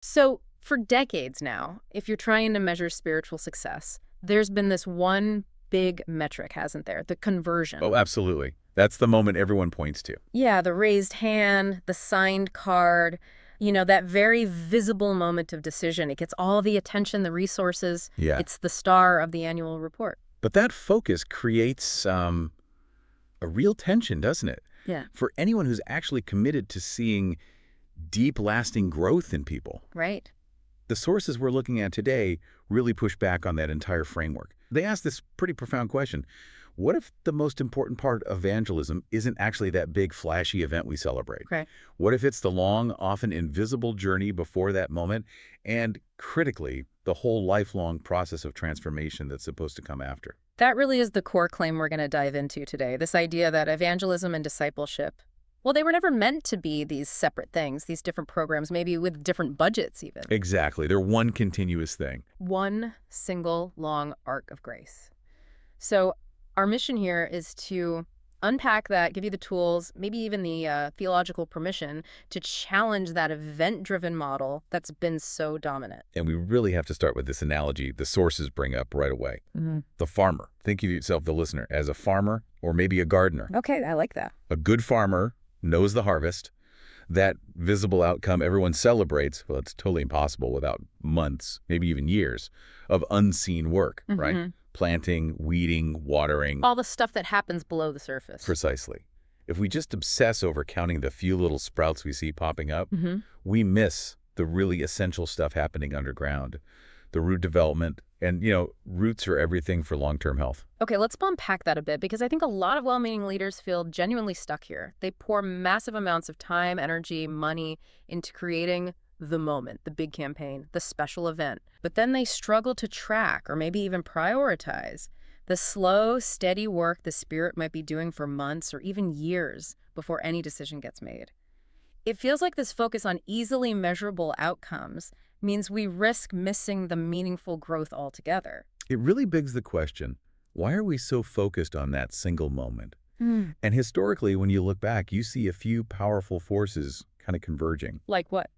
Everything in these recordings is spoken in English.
So, for decades now, if you're trying to measure spiritual success, there's been this one big metric, hasn't there? The conversion. Oh, absolutely. That's the moment everyone points to. Yeah, the raised hand, the signed card, that very visible moment of decision. It gets all the attention, the resources. Yeah. It's the star of the annual report. But that focus creates a real tension, doesn't it? Yeah. For anyone who's actually committed to seeing deep, lasting growth in people. Right. The sources we're looking at today really push back on that entire framework. They ask this pretty profound question. What if the most important part of evangelism isn't actually that big, flashy event we celebrate? Okay. What if it's the long, often invisible journey before that moment, and critically, the whole lifelong process of transformation that's supposed to come after? That really is the core claim we're going to dive into today. This idea that evangelism and discipleship, well, they were never meant to be these separate things, these different programs, maybe with different budgets even. Exactly. They're one continuous thing. One single long arc of grace. So our mission here is to unpack that, give you the tools, maybe even the theological permission to challenge that event-driven model that's been so dominant. And we really have to start with this analogy the sources bring up right away. Mm-hmm. The farmer. Think of yourself, the listener, as a farmer or maybe a gardener. Okay, I like that. A good farmer knows the harvest. That visible outcome everyone celebrates, well, it's totally impossible without months, maybe even years, of unseen work, right? Planting, weeding, watering. All the stuff that happens below the surface. Precisely. If we just obsess over counting the few little sprouts we see popping up, we miss the really essential stuff happening underground. The root development, and, roots are everything for long-term health. Okay, let's unpack that a bit because I think a lot of well-meaning leaders feel genuinely stuck here. They pour massive amounts of time, energy, money into creating the moment, the big campaign, the special event. But then they struggle to track or maybe even prioritize the slow, steady work the Spirit might be doing for months or even years before any decision gets made. It feels like this focus on easily measurable outcomes means we risk missing the meaningful growth altogether. It really begs the question, why are we so focused on that single moment? And historically, when you look back, you see a few powerful forces kind of converging. Like what?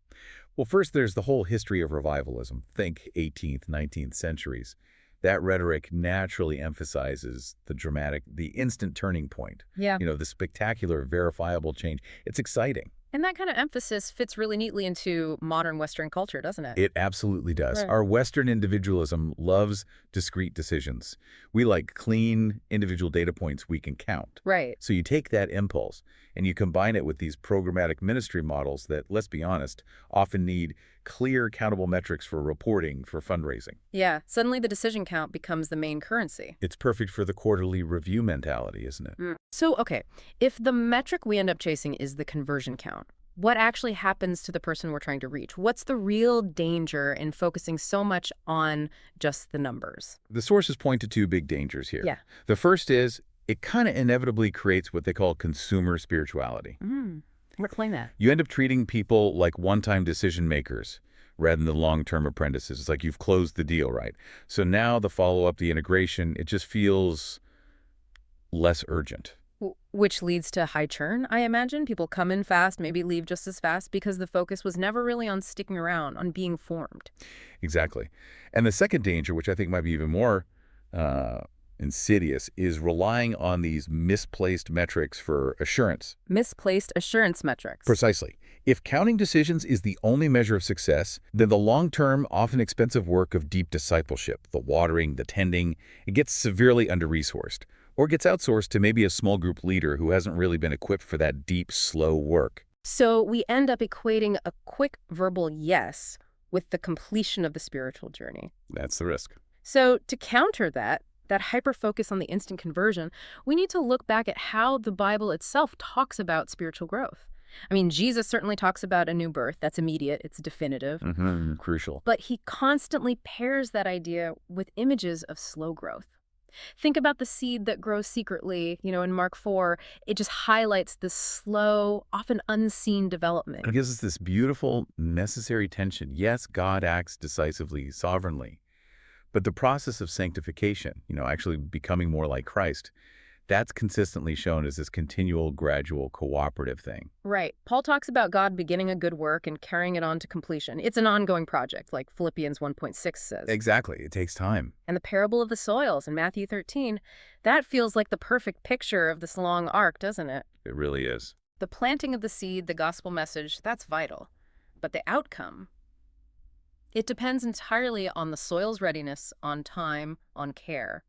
Well, first, there's the whole history of revivalism. Think 18th, 19th centuries. That rhetoric naturally emphasizes the dramatic, the instant turning point. Yeah. The spectacular, verifiable change. It's exciting. And that kind of emphasis fits really neatly into modern Western culture, doesn't it? It absolutely does. Right. Our Western individualism loves discrete decisions. We like clean individual data points we can count. Right. So you take that impulse and you combine it with these programmatic ministry models that, let's be honest, often need clear, countable metrics for reporting, for fundraising. Yeah. Suddenly the decision count becomes the main currency. It's perfect for the quarterly review mentality, isn't it? So, okay, if the metric we end up chasing is the conversion count, what actually happens to the person we're trying to reach? What's the real danger in focusing so much on just the numbers? The sources point to two big dangers here. Yeah. The first is it kind of inevitably creates what they call consumer spirituality. Explain that. You end up treating people like one-time decision makers rather than long-term apprentices. It's like you've closed the deal, right? So now the follow-up, the integration, it just feels less urgent. Which leads to high churn, I imagine. People come in fast, maybe leave just as fast because the focus was never really on sticking around, on being formed. Exactly. And the second danger, which I think might be even more insidious, is relying on these misplaced metrics for assurance. Misplaced assurance metrics. Precisely. If counting decisions is the only measure of success, then the long-term, often expensive work of deep discipleship, the watering, the tending, it gets severely under-resourced, or gets outsourced to maybe a small group leader who hasn't really been equipped for that deep, slow work. So we end up equating a quick verbal yes with the completion of the spiritual journey. That's the risk. So to counter that hyper-focus on the instant conversion, we need to look back at how the Bible itself talks about spiritual growth. I mean, Jesus certainly talks about a new birth. That's immediate. It's definitive. Crucial. But he constantly pairs that idea with images of slow growth. Think about the seed that grows secretly, in Mark 4. It just highlights this slow, often unseen development. It gives us this beautiful, necessary tension. Yes, God acts decisively, sovereignly. But the process of sanctification, actually becoming more like Christ, That's consistently shown as this continual, gradual, cooperative thing. Right. Paul talks about God beginning a good work and carrying it on to completion. It's an ongoing project, like Philippians 1.6 says. Exactly. It takes time. And the parable of the soils in Matthew 13, that feels like the perfect picture of this long arc, doesn't it? It really is. The planting of the seed, the gospel message, that's vital. But the outcome, it depends entirely on the soil's readiness, on time, on care.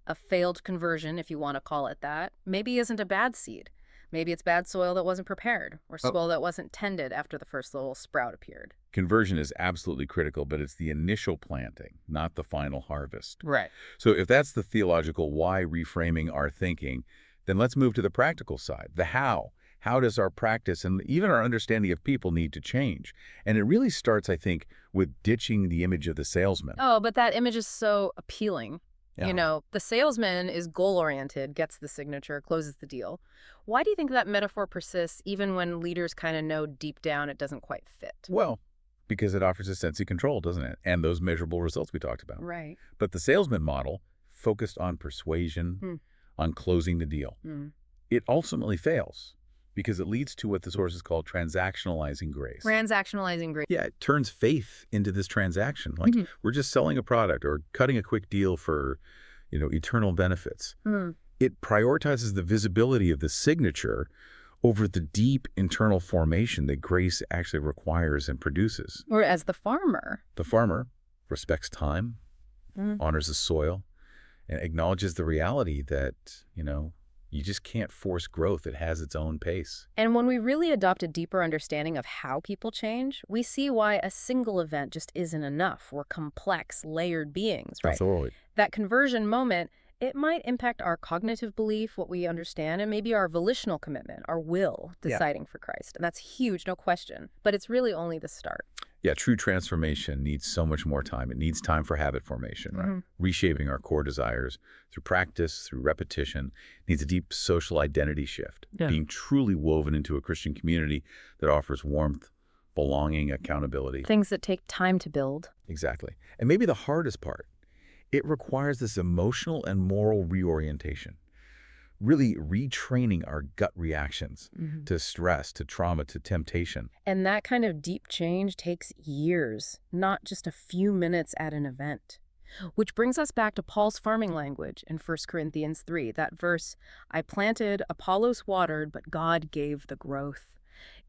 A failed conversion, if you want to call it that, maybe isn't a bad seed. Maybe it's bad soil that wasn't prepared, or soil that wasn't tended after the first little sprout appeared. Conversion is absolutely critical, but it's the initial planting, not the final harvest. Right. So if that's the theological why reframing our thinking, then let's move to the practical side, the how. How does our practice and even our understanding of people need to change? And it really starts, I think, with ditching the image of the salesman. Oh, but that image is so appealing. Yeah. You know, the salesman is goal-oriented, gets the signature, closes the deal. Why do you think that metaphor persists even when leaders kind of know deep down it doesn't quite fit? Well, because it offers a sense of control, doesn't it? And those measurable results we talked about. Right. But the salesman model focused on persuasion, on closing the deal. It ultimately fails because it leads to what the sources call transactionalizing grace. Transactionalizing grace. Yeah, it turns faith into this transaction. Like we're just selling a product or cutting a quick deal for, eternal benefits. It prioritizes the visibility of the signature over the deep internal formation that grace actually requires and produces. Or as the farmer. The farmer respects time, honors the soil, and acknowledges the reality that, you just can't force growth. It has its own pace. And when we really adopt a deeper understanding of how people change, we see why a single event just isn't enough. We're complex, layered beings, right? Absolutely. That conversion moment, it might impact our cognitive belief, what we understand, and maybe our volitional commitment, our will, deciding for Christ. And that's huge, no question. But it's really only the start. Yeah, true transformation needs so much more time. It needs time for habit formation, right? Reshaping our core desires through practice, through repetition. It needs a deep social identity shift. Being truly woven into a Christian community that offers warmth, belonging, accountability. Things that take time to build. Exactly. And maybe the hardest part, it requires this emotional and moral reorientation. Really retraining our gut reactions to stress, to trauma, to temptation. And that kind of deep change takes years, not just a few minutes at an event. Which brings us back to Paul's farming language in 1 Corinthians 3, that verse, I planted, Apollos watered, but God gave the growth.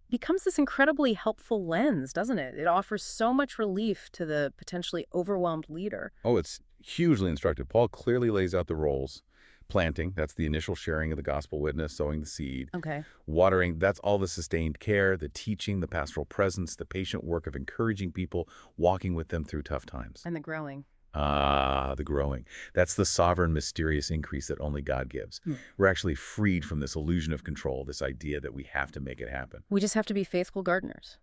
It becomes this incredibly helpful lens, doesn't it? It offers so much relief to the potentially overwhelmed leader. Oh, it's hugely instructive. Paul clearly lays out the roles. Planting, that's the initial sharing of the gospel witness, sowing the seed. Okay. Watering, that's all the sustained care, the teaching, the pastoral presence, the patient work of encouraging people, walking with them through tough times. And the growing. The growing. That's the sovereign, mysterious increase that only God gives. We're actually freed from this illusion of control, this idea that we have to make it happen. We just have to be faithful gardeners.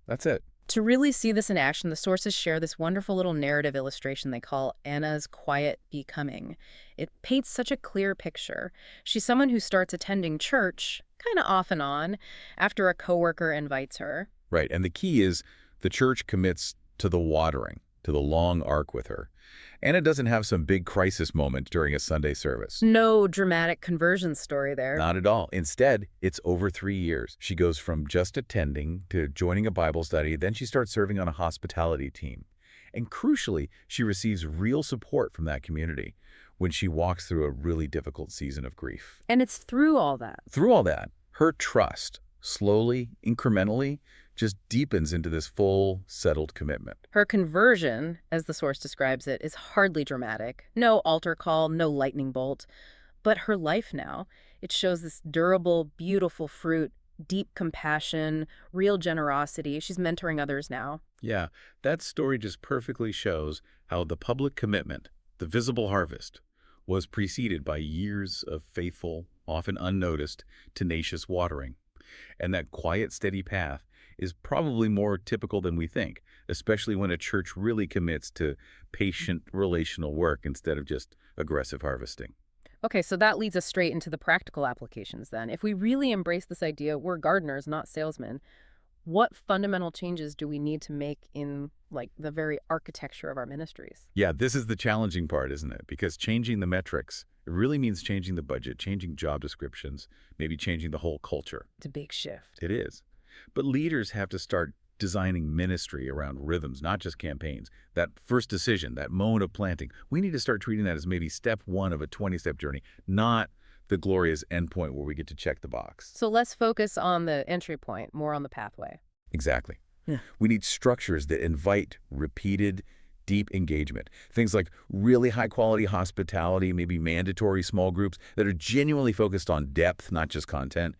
That's it. To really see this in action, the sources share this wonderful little narrative illustration they call Anna's quiet becoming. It paints such a clear picture. She's someone who starts attending church, kind of off and on, after a coworker invites her. Right, and the key is the church commits to the watering, to the long arc with her. Anna doesn't have some big crisis moment during a Sunday service. No dramatic conversion story there. Not at all. Instead, it's over 3 years. She goes from just attending to joining a Bible study, then she starts serving on a hospitality team. And crucially, she receives real support from that community when she walks through a really difficult season of grief. And it's through all that. Through all that, her trust, slowly, incrementally, just deepens into this full, settled commitment. Her conversion, as the source describes it, is hardly dramatic. No altar call, no lightning bolt. But her life now, it shows this durable, beautiful fruit, deep compassion, real generosity. She's mentoring others now. Yeah, that story just perfectly shows how the public commitment, the visible harvest, was preceded by years of faithful, often unnoticed, tenacious watering. And that quiet, steady path is probably more typical than we think, especially when a church really commits to patient relational work instead of just aggressive harvesting. Okay, so that leads us straight into the practical applications then. If we really embrace this idea, we're gardeners, not salesmen, what fundamental changes do we need to make in, the very architecture of our ministries? Yeah, this is the challenging part, isn't it? Because changing the metrics It really means changing the budget, changing job descriptions, maybe changing the whole culture. It's a big shift. It is. But leaders have to start designing ministry around rhythms, not just campaigns. That first decision, that moment of planting, we need to start treating that as maybe step one of a 20-step journey, not the glorious endpoint where we get to check the box. So let's focus on the entry point, more on the pathway. Exactly. Yeah. We need structures that invite repeated, deep engagement. Things like really high-quality hospitality, maybe mandatory small groups that are genuinely focused on depth, not just content,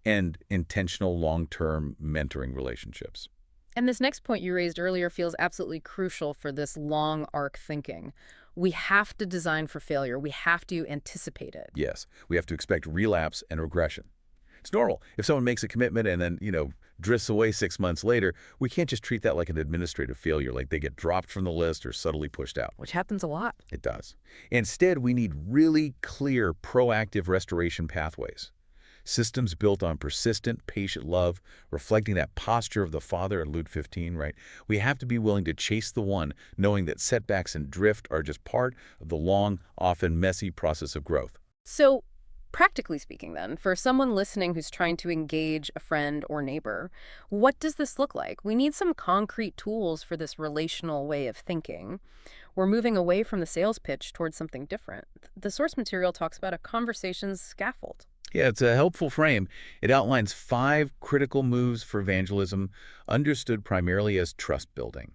and intentional long-term mentoring relationships. And this next point you raised earlier feels absolutely crucial for this long arc thinking. We have to design for failure. We have to anticipate it. Yes, we have to expect relapse and regression. It's normal. If someone makes a commitment and then, drifts away 6 months later, we can't just treat that like an administrative failure, like they get dropped from the list or subtly pushed out. Which happens a lot. It does. Instead, we need really clear, proactive restoration pathways. Systems built on persistent, patient love, reflecting that posture of the Father in Luke 15, right? We have to be willing to chase the one, knowing that setbacks and drift are just part of the long, often messy process of growth. So, practically speaking then, for someone listening who's trying to engage a friend or neighbor, what does this look like? We need some concrete tools for this relational way of thinking. We're moving away from the sales pitch towards something different. The source material talks about a conversations scaffold. Yeah, it's a helpful frame. It outlines 5 critical moves for evangelism, understood primarily as trust building.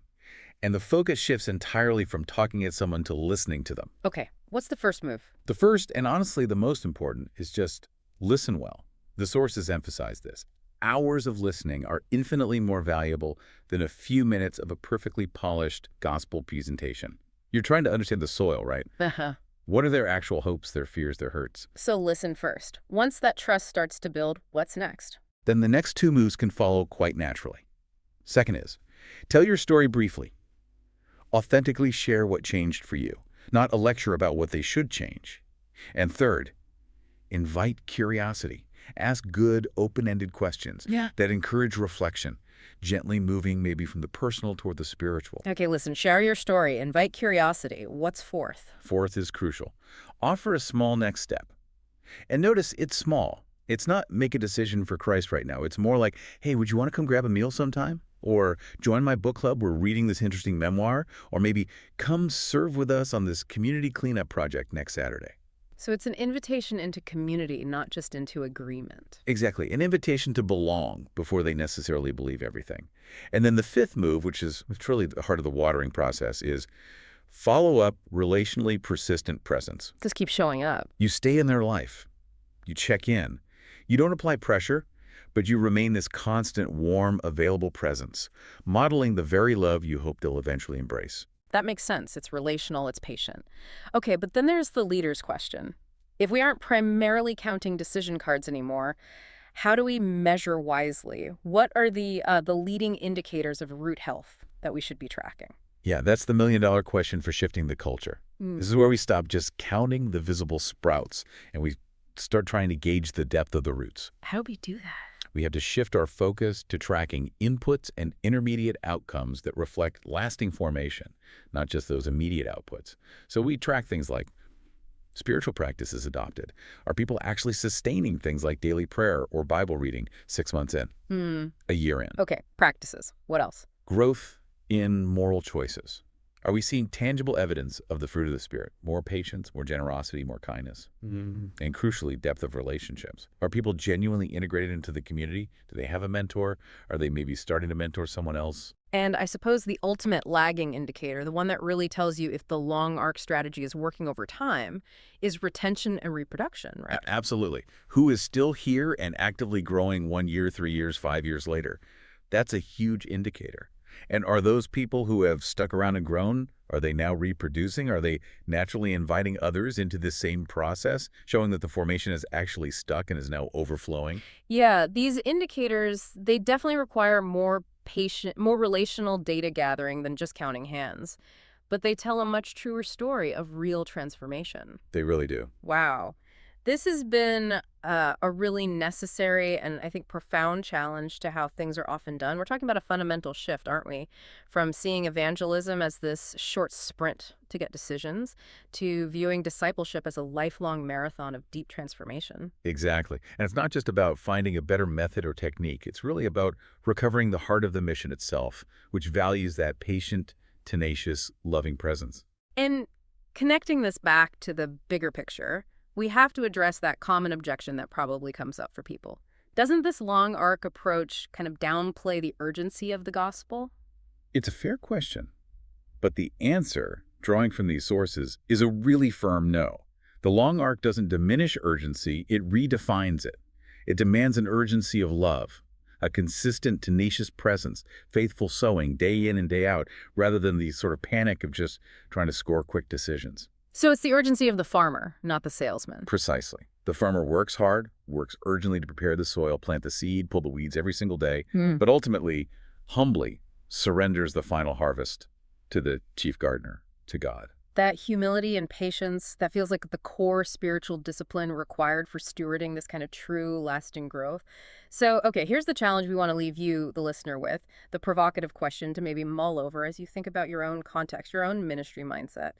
And the focus shifts entirely from talking at someone to listening to them. Okay, what's the first move? The first, and honestly the most important, is just listen well. The sources emphasize this. Hours of listening are infinitely more valuable than a few minutes of a perfectly polished gospel presentation. You're trying to understand the soil, right? Uh-huh. What are their actual hopes, their fears, their hurts? So listen first. Once that trust starts to build, what's next? Then the next 2 moves can follow quite naturally. Second is, tell your story briefly. Authentically share what changed for you, not a lecture about what they should change. And third, invite curiosity. Ask good, open-ended questions that encourage reflection, gently moving maybe from the personal toward the spiritual. Okay, listen, share your story. Invite curiosity. What's fourth? Fourth is crucial. Offer a small next step. And notice it's small. It's not make a decision for Christ right now. It's more like, hey, would you want to come grab a meal sometime? Or join my book club, we're reading this interesting memoir. Or maybe come serve with us on this community cleanup project next Saturday. So it's an invitation into community, not just into agreement. Exactly, an invitation to belong before they necessarily believe everything. And then the 5th move, which is truly the heart of the watering process, is follow up relationally persistent presence. Just keep showing up. You stay in their life. You check in. You don't apply pressure, but you remain this constant, warm, available presence, modeling the very love you hope they'll eventually embrace. That makes sense. It's relational, it's patient. Okay, but then there's the leader's question. If we aren't primarily counting decision cards anymore, how do we measure wisely? What are the leading indicators of root health that we should be tracking? Yeah, that's the million-dollar question for shifting the culture. This is where we stop just counting the visible sprouts and we start trying to gauge the depth of the roots. How do we do that? We have to shift our focus to tracking inputs and intermediate outcomes that reflect lasting formation, not just those immediate outputs. So we track things like spiritual practices adopted. Are people actually sustaining things like daily prayer or Bible reading 6 months in, a year in? Okay, practices. What else? Growth in moral choices. Are we seeing tangible evidence of the fruit of the Spirit? More patience, more generosity, more kindness, and crucially, depth of relationships. Are people genuinely integrated into the community? Do they have a mentor? Are they maybe starting to mentor someone else? And I suppose the ultimate lagging indicator, the one that really tells you if the long arc strategy is working over time, is retention and reproduction, right? Absolutely. Who is still here and actively growing 1 year, 3 years, 5 years later? That's a huge indicator. And are those people who have stuck around and grown, are they now reproducing? Are they naturally inviting others into this same process, showing that the formation is actually stuck and is now overflowing? Yeah, these indicators, they definitely require more relational data gathering than just counting hands. But they tell a much truer story of real transformation. They really do. Wow. This has been a really necessary and I think profound challenge to how things are often done. We're talking about a fundamental shift, aren't we? From seeing evangelism as this short sprint to get decisions to viewing discipleship as a lifelong marathon of deep transformation. Exactly. And it's not just about finding a better method or technique. It's really about recovering the heart of the mission itself, which values that patient, tenacious, loving presence. And connecting this back to the bigger picture, we have to address that common objection that probably comes up for people. Doesn't this long arc approach kind of downplay the urgency of the gospel? It's a fair question, but the answer, drawing from these sources, is a really firm no. The long arc doesn't diminish urgency, it redefines it. It demands an urgency of love, a consistent, tenacious presence, faithful sowing day in and day out, rather than the sort of panic of just trying to score quick decisions. So it's the urgency of the farmer, not the salesman. Precisely. The farmer works hard, works urgently to prepare the soil, plant the seed, pull the weeds every single day, Hmm. but ultimately, humbly, surrenders the final harvest to the chief gardener, to God. That humility and patience, that feels like the core spiritual discipline required for stewarding this kind of true, lasting growth. So, okay, here's the challenge we want to leave you, the listener, with the provocative question to maybe mull over as you think about your own context, your own ministry mindset.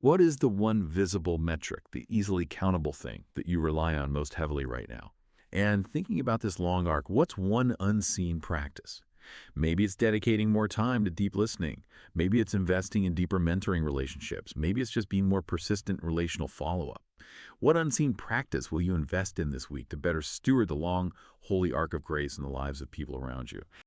What is the one visible metric, the easily countable thing that you rely on most heavily right now? And thinking about this long arc, what's one unseen practice? Maybe it's dedicating more time to deep listening. Maybe it's investing in deeper mentoring relationships. Maybe it's just being more persistent in relational follow-up. What unseen practice will you invest in this week to better steward the long, holy arc of grace in the lives of people around you?